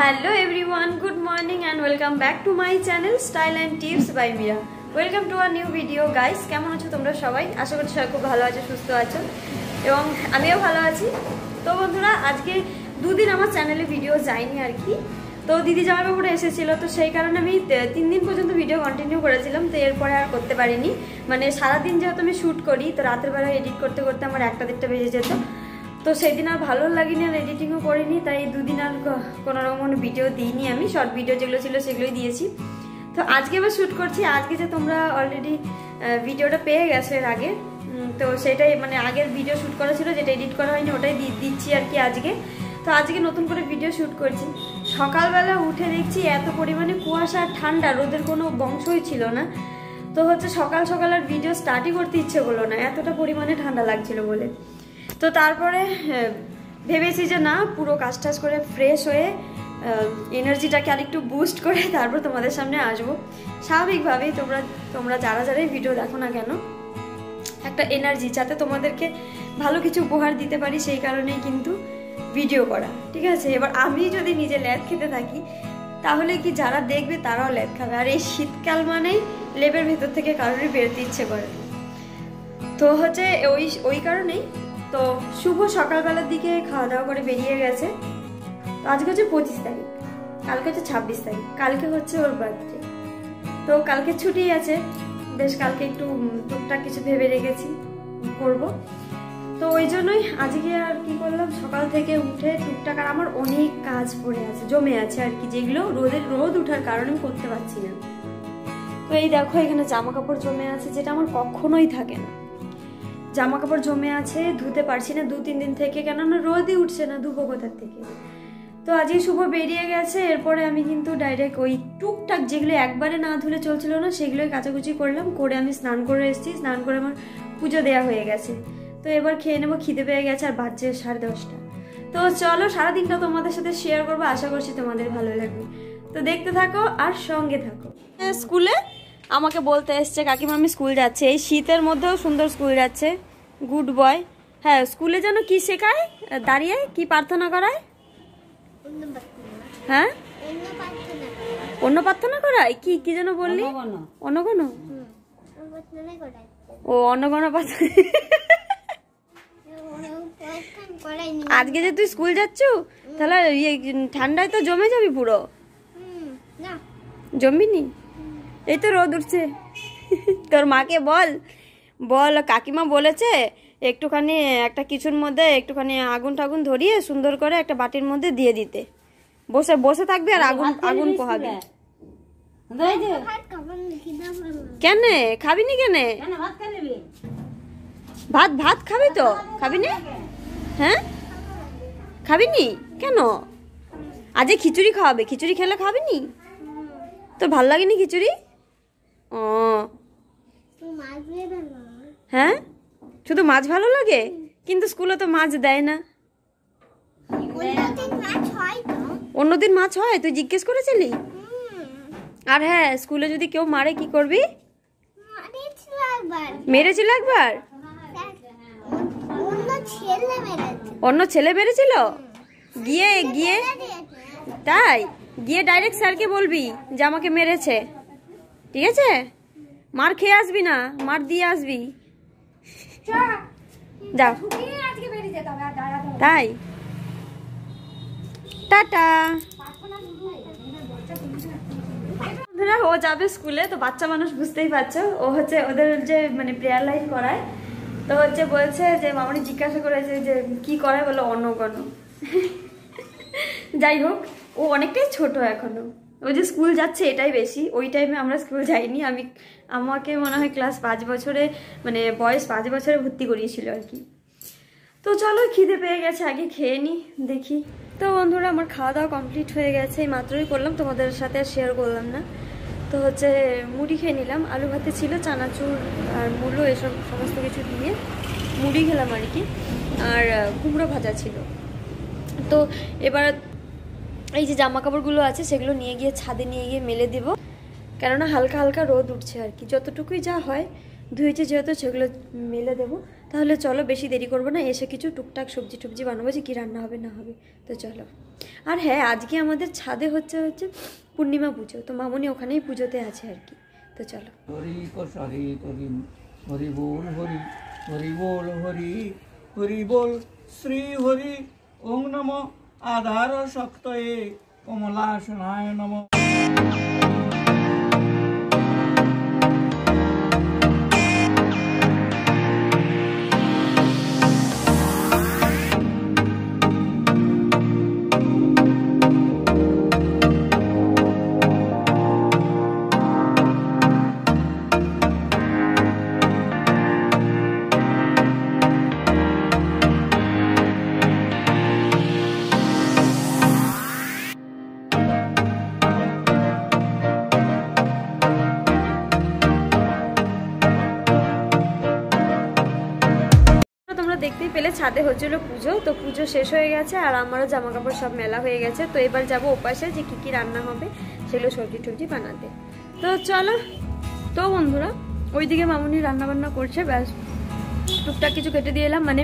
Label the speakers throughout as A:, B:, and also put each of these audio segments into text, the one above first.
A: Hello everyone, good morning and welcome back to my channel Style and Tips by Mira. Welcome to a new video guys. কেমন আছো তোমরা সবাই? আশা করছি সবাই খুব ভালো আছো, সুস্থ আছো এবং আমিও ভালো আছি। তো বন্ধুরা আজকে দুদিন আমার চ্যানেলে ভিডিও যায়নি আর কি। তো দিদি জামাইবাবুরা এসেছিল, তো সেই কারণে আমি 3 দিন পর্যন্ত ভিডিও কন্টিনিউ করেছিলাম। তো এরপরে আর করতে পারিনি, মানে সারাদিন যেহেতু আমি শ্যুট করি, তো রাতের বেলা এডিট করতে করতে আমার 1টা-1:30 বেজে যেত। তো সেই দিন আর ভালো লাগেনি, আর এডিটিংও করিনি, তাই দুদিন আর কোনো রকম ভিডিও দিইনি। আমি শর্ট ভিডিও যেগুলো ছিল সেগুলোই দিয়েছি। তো আজকে এবার শ্যুট করছি। আজকে যে তোমরা অলরেডি ভিডিওটা পেয়ে গেছো এর আগে, তো সেটাই মানে আগের ভিডিও শ্যুট করা ছিল, যেটা এডিট করা হয়নি ওটাই দিচ্ছি আর কি আজকে। তো আজকে নতুন করে ভিডিও শ্যুট করছি। সকালবেলা উঠে দেখছি এত পরিমাণে কুয়াশা আর ঠান্ডা, রোদের কোনো বংশই ছিল না। তো হচ্ছে সকাল সকাল আর ভিডিও স্টার্টই করতে ইচ্ছে করলো না, এতটা পরিমাণে ঠান্ডা লাগছিল বলে। তো তারপরে ভেবেছি যে না, পুরো কাজ টাজ করে ফ্রেশ হয়ে এনার্জিটাকে আরেকটু বুস্ট করে তারপর তোমাদের সামনে আসবো। স্বাভাবিকভাবেই তোমরা যারাই ভিডিও দেখো না কেন, একটা এনার্জি যাতে তোমাদেরকে ভালো কিছু উপহার দিতে পারি, সেই কারণেই কিন্তু ভিডিও করা, ঠিক আছে। এবার আমি যদি নিজে ল্যাদ খেতে থাকি তাহলে কি যারা দেখবে তারাও ল্যাদ খাবে। আর এই শীতকাল মানেই লেবের ভেতর থেকে কারোরই বেরোতে ইচ্ছে করে। তো হচ্ছে ওই কারণেই তো শুভ সকালবেলার দিকে খাওয়া দাওয়া করে বেরিয়ে গেছে। তো আজকে হচ্ছে 25 তারিখ, কালকে হচ্ছে 26 তারিখ, কালকে হচ্ছে ওর বার্থডে। তো কালকে ছুটি আছে, বেশ কালকে একটু টুকটাক কিছু ভেবে রেখেছি করব। তো ওই জন্যই আজকে আর কি করলাম, সকাল থেকে উঠে টুকটাক, আর আমার অনেক কাজ পড়ে আছে, জমে আছে আর কি, যেগুলো রোদ উঠার কারণে আমি করতে পারছি না। তো এই দেখো এখানে জামা কাপড় জমে আছে, যেটা আমার কখনোই থাকে না। জামা কাপড় জমে আছে, ধুতে পারছি না 2-3 দিন থেকে, কেননা রোদই উঠছে না, ধুবো কোথার থেকে। তো আজকে শুভ বেরিয়ে গেছে, এরপরে আমি কিন্তু ডাইরেক্ট ওই টুকটাক যেগুলো একবারে না ধুলে চলছিল না সেগুলোই কাচাকুচি করলাম, করে আমি স্নান করে এসেছি। স্নান করে আমার পুজো দেওয়া হয়ে গেছে। তো এবার খেয়ে নেবো, খিদে পেয়ে গেছে, আর বাজছে 10:30। তো চলো সারাদিনটা তোমাদের সাথে শেয়ার করবো, আশা করছি তোমাদের ভালো লাগবে। তো দেখতে থাকো আর সঙ্গে থাকো। স্কুলে আমাকে বলতে এসছে কাকিমা আমি স্কুল যাচ্ছে, এই শীতের মধ্যেও সুন্দর স্কুল যাচ্ছে, গুড বয়। হ্যাঁ, স্কুলে যেন কি শেখায়, দাঁড়িয়ে কি প্রার্থনা করায়? হ্যাঁ, অন্য প্রার্থনা করায়, কি কি যেন বললি? অন্নগণ। ও অন্নগণ প্রার্থনা। আজকে যে তুই স্কুল যাচ্ছ, তাহলে ঠান্ডায় তো জমে যাবি পুরো। জমবিনি? এই তো রোদ উঠছে। তোর মাকে বল কাকিমা বলেছে একটুখানি একটা কিছুর মধ্যে একটুখানি আগুন টাগুন ধরিয়ে সুন্দর করে একটা বাটির মধ্যে দিয়ে দিতে। বসে বসে থাকবি আর আগুন পোহাবি। কেন খাবিনি? কেন ভাত খাবি? তো খাবি না? হ্যাঁ খাবিনি কেন? আজ খিচুড়ি খাওয়াবে, খিচুড়ি খেলে খাবিনি? তোর ভাল লাগেনি খিচুড়ি? ও হ্যাঁ, শুধু মাছ ভালো লাগে, কিন্তু স্কুলে তো মাছ দেয় না। অন্যদিন মাছ হয়? তুই জিজ্ঞেস করেছিলি? আর হ্যাঁ, স্কুলে যদি কেউ মারে কি করবি? মেরেছিল একবার? অন্য ছেলে মেরেছিল? গিয়ে তাই গিয়ে ডাইরেক্ট স্যারকে বলবি যে আমাকে মেরেছে, ঠিক আছে? মার খেয়ে আসবি না, মার দিয়ে আসবি। যাও তাই, টাটা। ও যাবে স্কুলে, তো বাচ্চা মানুষ বুঝতেই পারছো, ও হচ্ছে ওদের যে মানে প্রেয়ার লাইন করায়, তো হচ্ছে বলছে যে মামনি জিজ্ঞাসা করেছে যে কি করে, বলো অন্নগণ। যাই হোক, ও অনেকটাই ছোট এখনো, ও যে স্কুল যাচ্ছে এটাই বেশি। ওই টাইমে আমরা স্কুল যাইনি, আমাকে মনে হয় ক্লাস 5 বছরে, মানে বয়স 5 বছরে ভর্তি করিয়েছিল আর কি। তো চলো খিদে পেয়ে গেছে, আগে খেয়ে নি দেখি। তো বন্ধুরা আমার খাওয়া দাওয়া কমপ্লিট হয়ে গেছে, এই মাত্রই করলাম, তোমাদের সাথে আর শেয়ার করলাম না। তো হচ্ছে মুড়ি খেয়ে নিলাম, আলু ভাতে ছিল, চানাচুর আর মূলো এসব সমস্ত কিছু দিয়ে মুড়ি খেলাম আর কি, আর কুমড়ো ভাজা ছিল। তো এবার এই যে জামা কাপড়গুলো আছে সেগুলো নিয়ে গিয়ে ছাদে নিয়ে গিয়ে মেলে দেবো, কেননা হালকা হালকা রোদ উঠছে আর কি, যতটুকুই যা হয় ধুয়েছে যেহেতু সেগুলো মেলে দেবো। তাহলে চলো বেশি দেরি করবো না, এসে কিছু টুকটাক সবজি টবজি বানাবো, যে কী রান্না হবে না হবে। তো চলো আর হ্যাঁ, আজকে আমাদের ছাদে হচ্ছে পূর্ণিমা পুজো, তো মামনি ওখানেই পুজোতে আছে আর কি। তো চলো।
B: হরি কসারি হরি হরি বল হরি হরি বল হরি হরি বল শ্রী হরি ওং নমো আধার শক্তয়ে কমলাসনায় নমঃ।
A: দেখতেই পেলে ছাদে হচ্ছিল পুজো, তো পুজো শেষ হয়ে গেছে আর আমারও জামা কাপড় সব মেলা হয়ে গেছে। তো এবার যাবো ওপাশে যে কি রান্না হবে সেগুলো সবজি টবজি বানাতে। তো চলো। তো বন্ধুরা, ওইদিকে মামুনি রান্না বান্না করছে, ব্যাস টুকটাক কিছু কেটে দিয়ে এলাম। মানে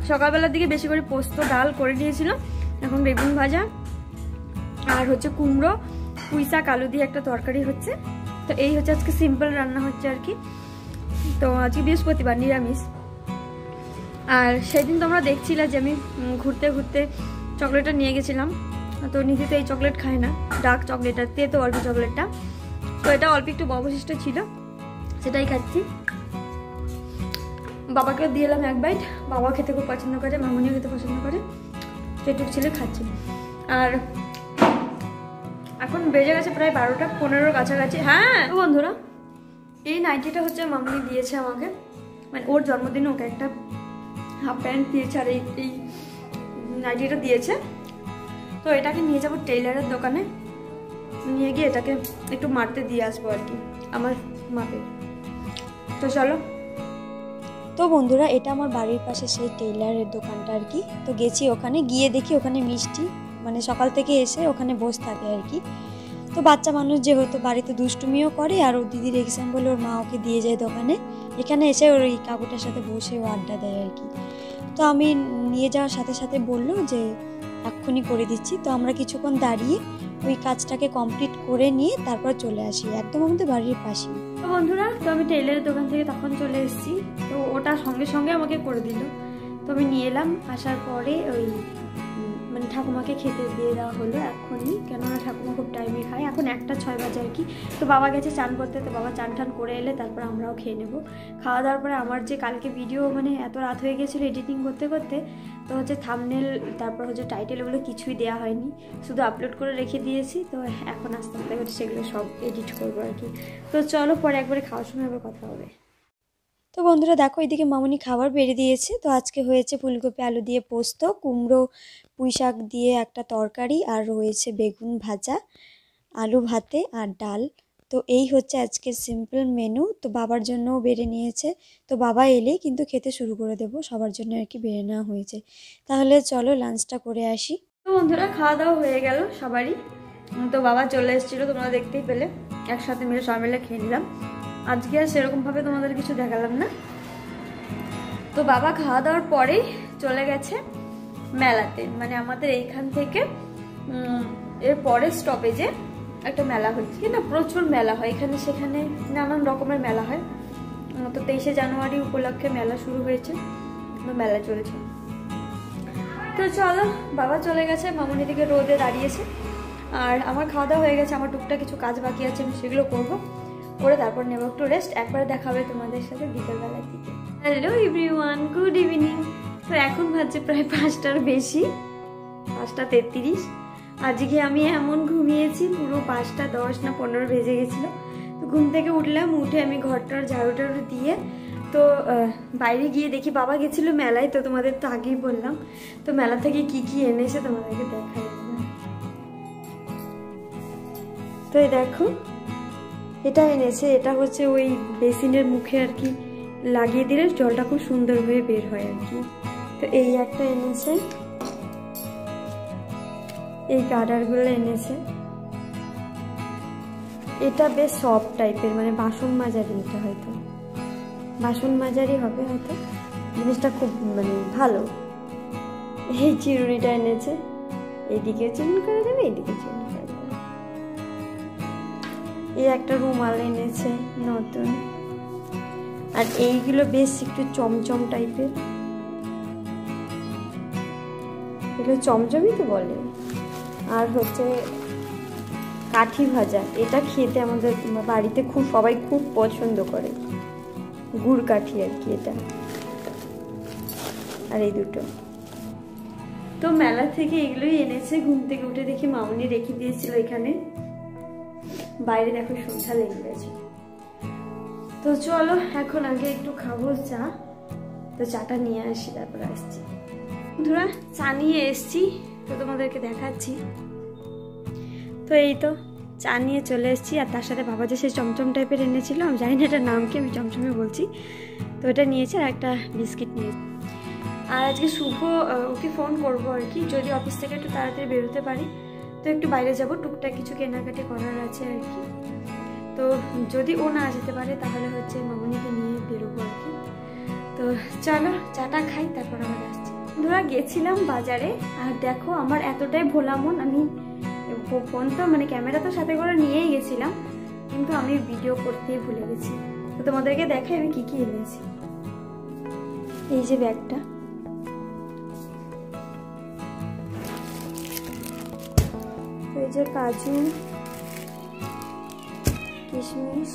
A: সকালবেলার দিকে বেশি করে পোস্ত ডাল করে দিয়েছিল, এখন বেগুন ভাজা আর হচ্ছে কুমড়ো পুঁই শাক আলু দিয়ে একটা তরকারি হচ্ছে। তো এই হচ্ছে আজকে সিম্পল রান্না হচ্ছে আর কি। তো আজকে বৃহস্পতিবার, নিরামিষ। আর সেদিন তোমরা দেখছিলে যে আমি ঘুরতে ঘুরতে চকলেটটা নিয়ে গেছিলাম, তো নিধি তো এই চকলেট খায় না, ডার্ক চকলেটটা তেতো অল্প চকলেটটা, তো এটা অল্প একটু অবশিষ্ট ছিল, সেটাই খাচ্ছি। বাবাকেও দিয়ে এলাম এক বাইট, বাবা খেতে খুব পছন্দ করে, মামুনিও খেতে পছন্দ করে, সেটুকু ছেলে খাচ্ছি। আর এখন বেজে গেছে প্রায় 12টা 15 কাছাকাছি। হ্যাঁ বন্ধুরা, এই নাইটিটা হচ্ছে মামুনি দিয়েছে আমাকে, মানে ওর জন্মদিনে ওকে একটা হাফ প্যান্ট দিয়েছে আর এই নাইটিটা দিয়েছে। তো এটাকে নিয়ে যাবো টেইলারের দোকানে, নিয়ে গিয়ে এটাকে একটু মারতে দিয়ে আসবো আর কি আমার মাপে। তো চলো।
C: তো বন্ধুরা, এটা আমার বাড়ির পাশে সেই টেইলারের দোকানটা আর কি। তো গেছি ওখানে, গিয়ে দেখি ওখানে মিষ্টি মানে সকাল থেকে এসে ওখানে বসে থাকে আর কি। তো বাচ্চা মানুষ যেহেতু বাড়িতে দুষ্টুমিও করে, আর ওর দিদির এক্সাম বলে ওর মা ওকে দিয়ে যায় দোকানে, এখানে এসে ওর এই কাকুটার সাথে বসে ও আড্ডা দেয় আর কি। তো আমি নিয়ে যাওয়ার সাথে সাথে বললো যে এক্ষুনি করে দিচ্ছি। তো আমরা কিছুক্ষণ দাঁড়িয়ে ওই কাজটাকে কমপ্লিট করে নিয়ে তারপর চলে আসি, একদম আমাদের বাড়ির পাশে।
A: তো বন্ধুরা, তো আমি টেইলারের দোকান থেকে তখন চলে এসেছি, তো ওটা সঙ্গে সঙ্গে আমাকে করে দিল। তো আমি নিয়ে এলাম, আসার পরে ওই মানে ঠাকুমাকে খেতে দিয়ে দেওয়া হলো এখনই, কেননা ঠাকুমা খুব টাইমে খায়, এখন 1টা 6 বাজে আর কি। তো বাবা গেছে চান করতে, তো বাবা চান টান করে এলে তারপর আমরাও খেয়ে নেব। খাওয়া দাওয়ার পরে আমার যে কালকে ভিডিও মানে এত রাত হয়ে গেছিলো এডিটিং করতে করতে, তো হচ্ছে থাম্বনেল তারপর হচ্ছে টাইটেল ওগুলো কিছুই দেওয়া হয়নি, শুধু আপলোড করে রেখে দিয়েছি। তো এখন আস্তে আস্তে করে সেগুলো সব এডিট করবো আর কি। তো চলো, পরে একবারে খাওয়ার সময় আবার কথা হবে।
C: তো বন্ধুরা দেখো, এদিকে মামুনি খাবার বেড়ে দিয়েছে। তো আজকে হয়েছে ফুলকপি আলু দিয়ে পোস্ত, কুমড়ো পুঁই শাক দিয়ে একটা তরকারি, আর রয়েছে বেগুন ভাজা, আলু ভাতে আর ডাল। তো এই হচ্ছে আজকের সিম্পল মেনু। তো বাবার জন্যও বেড়ে নিয়েছে, তো বাবা এলেই কিন্তু খেতে শুরু করে দেবো, সবার জন্য আর কি বেড়ে নেওয়া হয়েছে। তাহলে চলো লাঞ্চটা করে আসি।
A: তো বন্ধুরা, খাওয়া দাওয়া হয়ে গেল সবারই। তো বাবা চলে এসেছিলো, তোমরা দেখতেই পেলে, একসাথে মিলে সবাই মিলে খেয়ে নিলাম। আজকে আর সেরকমভাবে তোমাদের কিছু দেখালাম না। তো বাবা খাওয়া দাওয়ার পরেই চলে গেছে মেলাতে, মানে আমাদের এইখান থেকে এর পরের স্টপেজে একটা মেলা হচ্ছে না, প্রচুর মেলা হয় এখানে সেখানে, নানান রকমের মেলা হয়। তো 23শে জানুয়ারি উপলক্ষে মেলা শুরু হয়েছে, মেলা চলছে। তো চলো, বাবা চলে গেছে, মামুনি দিকে রোদে দাঁড়িয়েছে, আর আমার খাওয়া দাওয়া হয়ে গেছে। আমার টুকটাক কিছু কাজ বাকি আছে, আমি সেগুলো করবো, করে তারপর নেবো একটু রেস্ট। একবার দেখা হবে তোমাদের সাথে বিকেলবেলার দিকে। Hello everyone, good evening. তো এখন বাজছে প্রায় 5টার বেশি, 5টা 33। আজকে আমি এমন ঘুমিয়েছি, পুরো 5টা 10 না 15 বেজে গেছিলো। তো ঘুম থেকে উঠলাম, উঠে আমি ঘরটার ঝাড়ু টাড়ু দিয়ে তো বাইরে গিয়ে দেখি বাবা গেছিলো মেলায়। তো তোমাদের তো আগেই বললাম, তো মেলা থেকে কি কি এনেছে তোমাদেরকে দেখাই। তো এই দেখো, এটা এনেছে, এটা হচ্ছে ওই বেসিনের মুখে আর কি লাগিয়ে দিলে জলটা খুব সুন্দর হয়ে বের হয় আর কি। তো এই একটা এনেছে, এই গার্ডারগুলো এনেছে। এটা বেশ সফট টাইপের, মানে বাসন মাজারি, এটা হয়তো বাসন মাজারি হবে হয়তো, জিনিসটা খুব মানে ভালো। এই চিরুনিটা এনেছে, এইদিকে চেঞ্জ করে দেবে, এইদিকে চেঞ্জ করে দেবে। এই একটা রুমাল এনেছে নতুন, আর এইগুলো বেশ একটু চমচম টাইপের, এগুলো চমচমই তো বলে। আর হচ্ছে কাঠি ভাজা, এটা খেতে আমাদের বাড়িতে সবাই খুব পছন্দ করে, গুড় কাঠি আর কি এটা। আর এই দুটো তো মেলা থেকে এগুলোই এনেছে। ঘুম থেকে উঠে দেখি মামুনি রেখে দিয়েছিল এখানে, বাইরে দেখো সন্ধ্যা লেগে গেছে। তো চলো এখন আগে একটু খাবো চা, তো চাটা নিয়ে আসি তারপর আসছি। বন্ধুরা চা নিয়ে এসছি, তো তোমাদেরকে দেখাচ্ছি। তো এই তো চা নিয়ে চলে এসেছি, আর তার সাথে বাবা যে সেই চমচম টাইপের এনেছিল, আমি জানি না এটার নাম কি, আমি চমচমে বলছি, তো এটা নিয়েছি, আর একটা বিস্কিট নিয়েছি। আর আজকে শুভ ওকে ফোন করবো আর কি, যদি অফিস থেকে একটু তাড়াতাড়ি বেরোতে পারি তো একটু বাইরে যাব, টুকটাক কিছু কেনাকাটি করার আছে আর কি। তো যদি ও না যেতে পারে তাহলে হচ্ছে মামুনিকে নিয়ে বেরোবো আর কি। তো চলো চাটা খাই, তারপর আবার আসছি। ধরা গেছিলাম বাজারে, আর দেখো আমার এতটাই ভোলা মন, আমি ফোন তো মানে ক্যামেরা তো সাথে করে নিয়েই গেছিলাম, কিন্তু আমি ভিডিও করতেই ভুলে গেছি। তো তোমাদেরকে দেখাই আমি কি কি এনেছি। এই যে ব্যাগটা, এই যে কাজু কিশমিশ,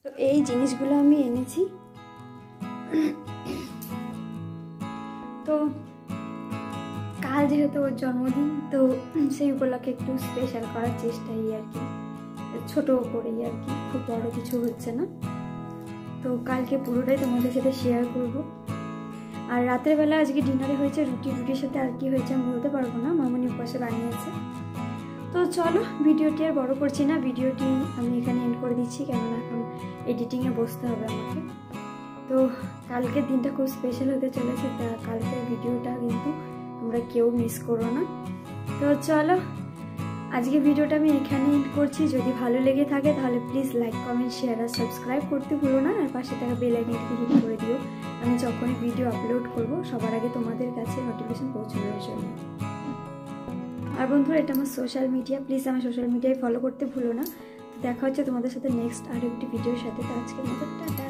A: তো এই জিনিসগুলো আমি এনেছি। তো কাল যেহেতু ওর জন্মদিন, তো সেই উপলক্ষে একটু স্পেশাল করার চেষ্টাই আর কি, ছোট করেই আর কি, খুব বড় কিছু হচ্ছে না। তো কালকে পুরোটাই তোমাদের সাথে শেয়ার করব। আর রাতের বেলা আজকে ডিনারে হয়েছে রুটির সাথে আর কি হয়েছে আমি বলতে পারবো না, মামুনি উপাসে বানিয়েছে। তো চলো ভিডিওটি আর বড় করছি না, ভিডিওটি আমি এখানে এন্ড করে দিচ্ছি, কেননা এখন এডিটিংয়ে বসতে হবে আমাকে। তো কালকের দিনটা খুব স্পেশাল হতে চলেছে, তা কালকের ভিডিওটা কিন্তু তোমরা কেউ মিস করো না। তো চলো আজকে ভিডিওটা আমি এখানে এন্ড করছি। যদি ভালো লেগে থাকে তাহলে প্লিজ লাইক কমেন্ট শেয়ার আর সাবস্ক্রাইব করতে ভুলো না, আর পাশে থাকা বেল আইকনটি হিট করে দিও, আমি যখনই ভিডিও আপলোড করব সবার আগে তোমাদের কাছে নোটিফিকেশন পৌঁছানোর জন্য। আর বন্ধুরা এটা আমার সোশ্যাল মিডিয়া, প্লিজ আমার সোশ্যাল মিডিয়ায় ফলো করতে ভুলো না। দেখা হচ্ছে তোমাদের সাথে নেক্সট আর একটি ভিডিওর সাথে। তো আজকের মতো টাটা।